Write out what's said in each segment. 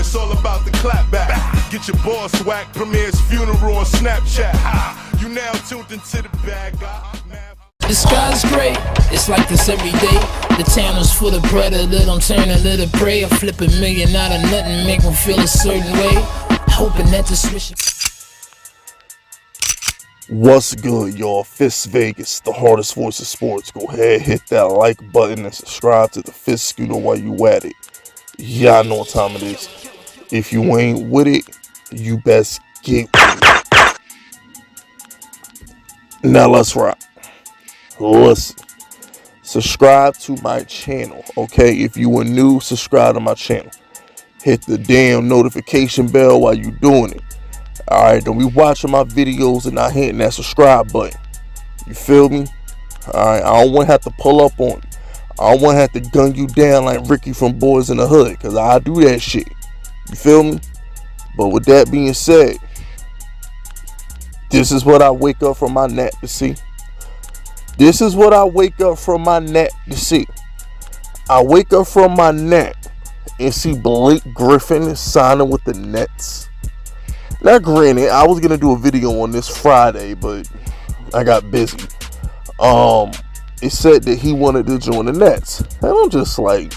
it's all about the clap back. Get your boss whacked, Premier's funeral on Snapchat. You now tuned into the bag. The sky's gray, it's like this every day. The town is full of predator, I'm turning a little prey. I flip $1 million out of nothing, make them feel a certain way. Hoping that the switch. What's good, y'all? Fist Vegas, the hardest voice of sports. Go ahead, hit that like button and subscribe to the Fist Scooter while you at it. Y'all know what time it is. If you ain't with it, you best get with it. Now let's rock. Listen, subscribe to my channel, okay? If you are new, subscribe to my channel. Hit the damn notification bell while you doing it. Alright, don't be watching my videos and not hitting that subscribe button. You feel me? Alright, I don't want to have to pull up on you. I don't want to have to gun you down like Ricky from Boys in the Hood, because I do that shit. You feel me? But with that being said, this is what I wake up from my nap to see. This is what I wake up from my nap to see. I wake up from my nap and see Blake Griffin signing with the Nets. Now, granted, I was going to do a video on this Friday, but I got busy. It said that he wanted to join the Nets. And I'm just like,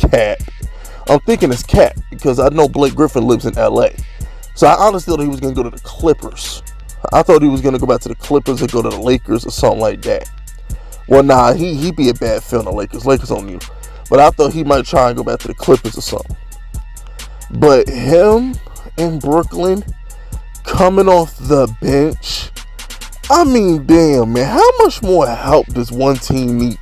cap. I'm thinking it's cap because I know Blake Griffin lives in LA. So I honestly thought he was going to go to the Clippers. I thought he was going to go back to the Clippers and go to the Lakers or something like that. Well, nah, he'd be a bad fit on the Lakers. Lakers on you. But I thought he might try and go back to the Clippers or something. But him in Brooklyn coming off the bench, I mean, damn, man, how much more help does one team need?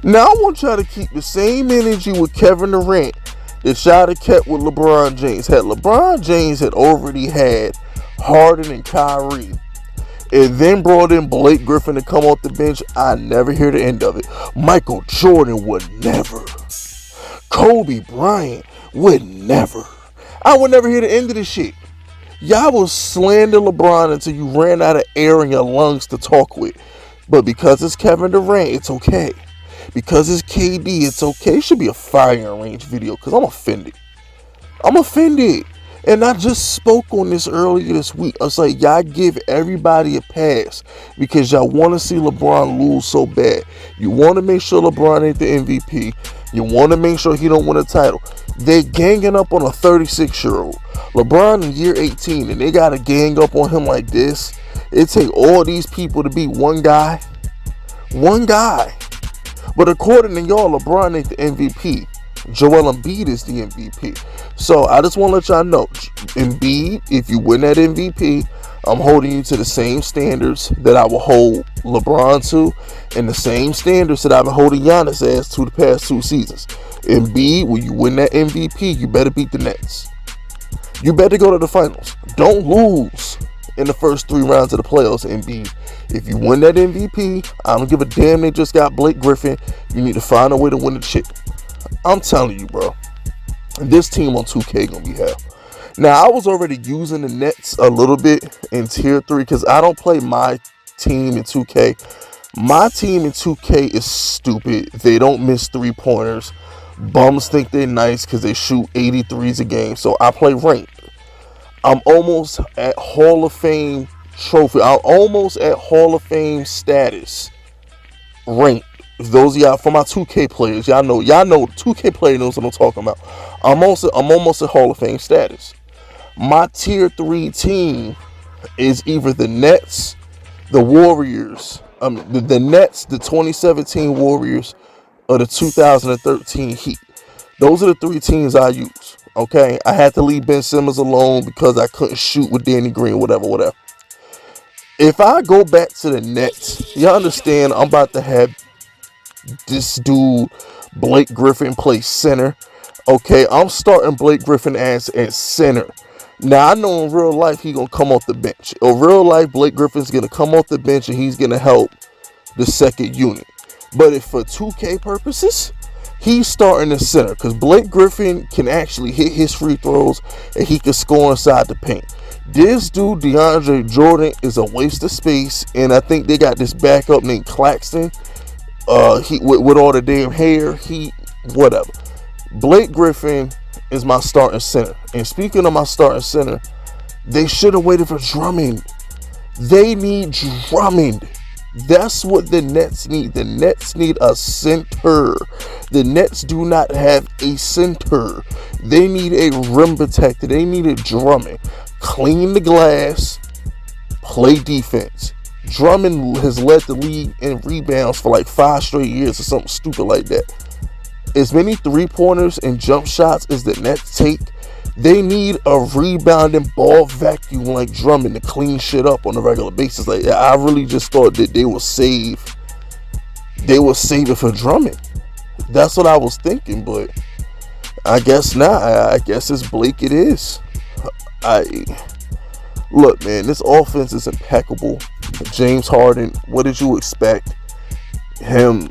Now, I want y'all to keep the same energy with Kevin Durant that y'all have kept with LeBron James. Had LeBron James had already had Harden and Kyrie, and then brought in Blake Griffin to come off the bench, I never hear the end of it. Michael Jordan would never. Kobe Bryant would never. I would never hear the end of this shit. Y'all will slander LeBron until you ran out of air in your lungs to talk with. But because it's Kevin Durant, it's okay. Because it's KD, it's okay. It should be a firing range video because I'm offended. I'm offended. And I just spoke on this earlier this week. I was like, y'all give everybody a pass because y'all want to see LeBron lose so bad. You want to make sure LeBron ain't the MVP. You want to make sure he don't win a title. They ganging up on a 36-year-old. LeBron in year 18, and they got to gang up on him like this. It take all these people to beat one guy. One guy. But according to y'all, LeBron ain't the MVP. Joel Embiid is the MVP. So I just want to let y'all know, Embiid, if you win that MVP, I'm holding you to the same standards that I will hold LeBron to, and the same standards that I've been holding Giannis ass to the past 2 seasons. Embiid, when you win that MVP, you better beat the Nets. You better go to the finals. Don't lose in the first 3 rounds of the playoffs, Embiid. If you win that MVP, I don't give a damn they just got Blake Griffin. You need to find a way to win the shit. I'm telling you, bro. This team on 2K gonna be hell. Now, I was already using the Nets a little bit in Tier 3 because I don't play my team in 2K. My team in 2K is stupid. They don't miss 3-pointers. Bums think they're nice because they shoot 83s a game. So I play ranked. I'm almost at Hall of Fame trophy. I'm almost at Hall of Fame status. Ranked. Those of y'all, for my 2K players, y'all know 2K player knows what I'm talking about. I'm almost at Hall of Fame status. My Tier 3 team is either the Nets, the Warriors, the Nets, the 2017 Warriors, or the 2013 Heat. Those are the 3 teams I use. Okay, I had to leave Ben Simmons alone because I couldn't shoot with Danny Green, whatever. If I go back to the Nets, y'all understand I'm about to have this dude Blake Griffin play center. Okay, I'm starting Blake Griffin as center. Now I know in real life he gonna come off the bench. In real life, Blake Griffin's gonna come off the bench and he's gonna help the second unit. But if for 2K purposes, he's starting the center because Blake Griffin can actually hit his free throws and he can score inside the paint. This dude DeAndre Jordan is a waste of space, and I think they got this backup named Claxton. He with all the damn hair, whatever. Blake Griffin is my starting center. And speaking of my starting center, they should have waited for Drummond. They need Drummond. That's what the Nets need. The Nets need a center. The Nets do not have a center. They need a rim protector. They need a Drummond. Clean the glass. Play defense. Drummond has led the league in rebounds for like 5 straight years or something stupid like that. As many 3-pointers and jump shots as the Nets take, they need a rebounding ball vacuum like Drummond to clean shit up on a regular basis. Like, I really just thought that they will save it for Drummond. That's what I was thinking, but I guess not. I guess it's Blake. It is. Look, man, this offense is impeccable. James Harden, what did you expect? Him,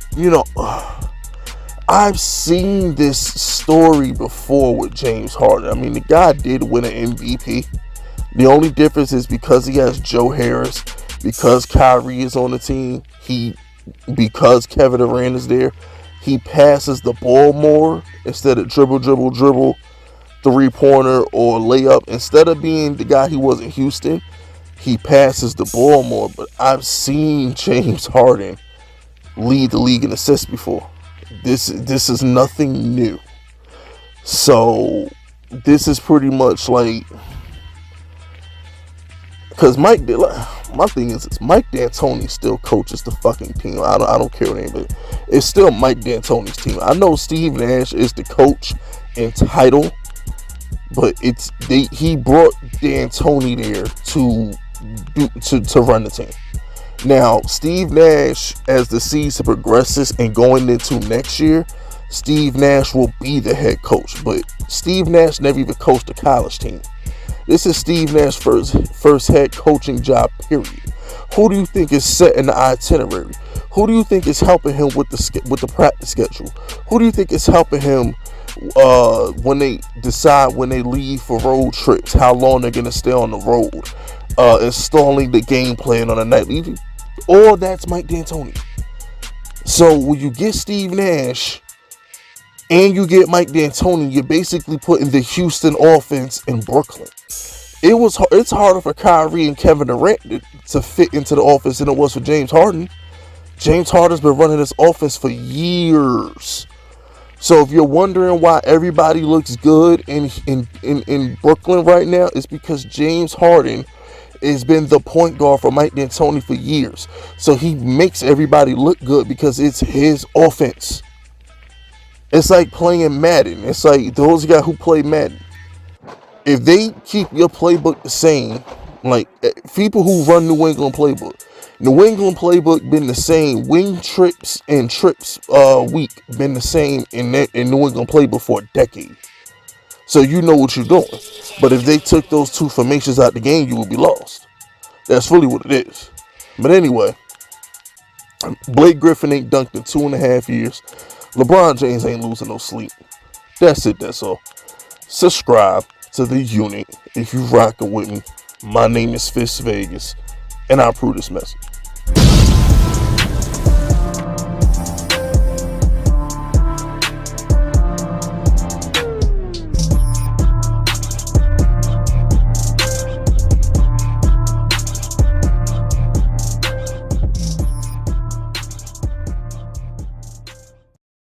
I've seen this story before with James Harden. I mean, the guy did win an MVP. The only difference is because he has Joe Harris, because Kyrie is on the team, because Kevin Durant is there, he passes the ball more instead of dribble, 3-pointer or layup. Instead of being the guy he was in Houston, he passes the ball more. But I've seen James Harden lead the league in assists before. This is nothing new. So this is pretty much like, because my thing is Mike D'Antoni still coaches the fucking team. I don't care what anybody. It's still Mike D'Antoni's team. I know Steve Nash is the coach in title, but he brought D'Antoni there to run the team. Now, Steve Nash, as the season progresses and going into next year, Steve Nash will be the head coach. But Steve Nash never even coached a college team. This is Steve Nash's first head coaching job, period. Who do you think is setting the itinerary? Who do you think is helping him with the practice schedule? Who do you think is helping him when they decide when they leave for road trips, how long they're going to stay on the road, installing the game plan on a nightly? All that's Mike D'Antoni. So when you get Steve Nash and you get Mike D'Antoni, you're basically putting the Houston offense in Brooklyn. It's harder for Kyrie and Kevin Durant to fit into the offense than it was for James Harden. James Harden's been running this offense for years. So if you're wondering why everybody looks good in Brooklyn right now, it's because James Harden has been the point guard for Mike D'Antoni for years. So he makes everybody look good because it's his offense. It's like playing Madden. It's like those guys who play Madden. If they keep your playbook the same, like people who run New England playbook been the same. Wing trips and trips week been the same in New England playbook for a decade. So you know what you're doing. But if they took those two formations out the game, you would be lost. That's really what it is. But anyway, Blake Griffin ain't dunked in 2.5 years. LeBron James ain't losing no sleep. That's it, that's all. Subscribe to the unit if you rockin' with me. My name is Fist Vegas, and I approve this message.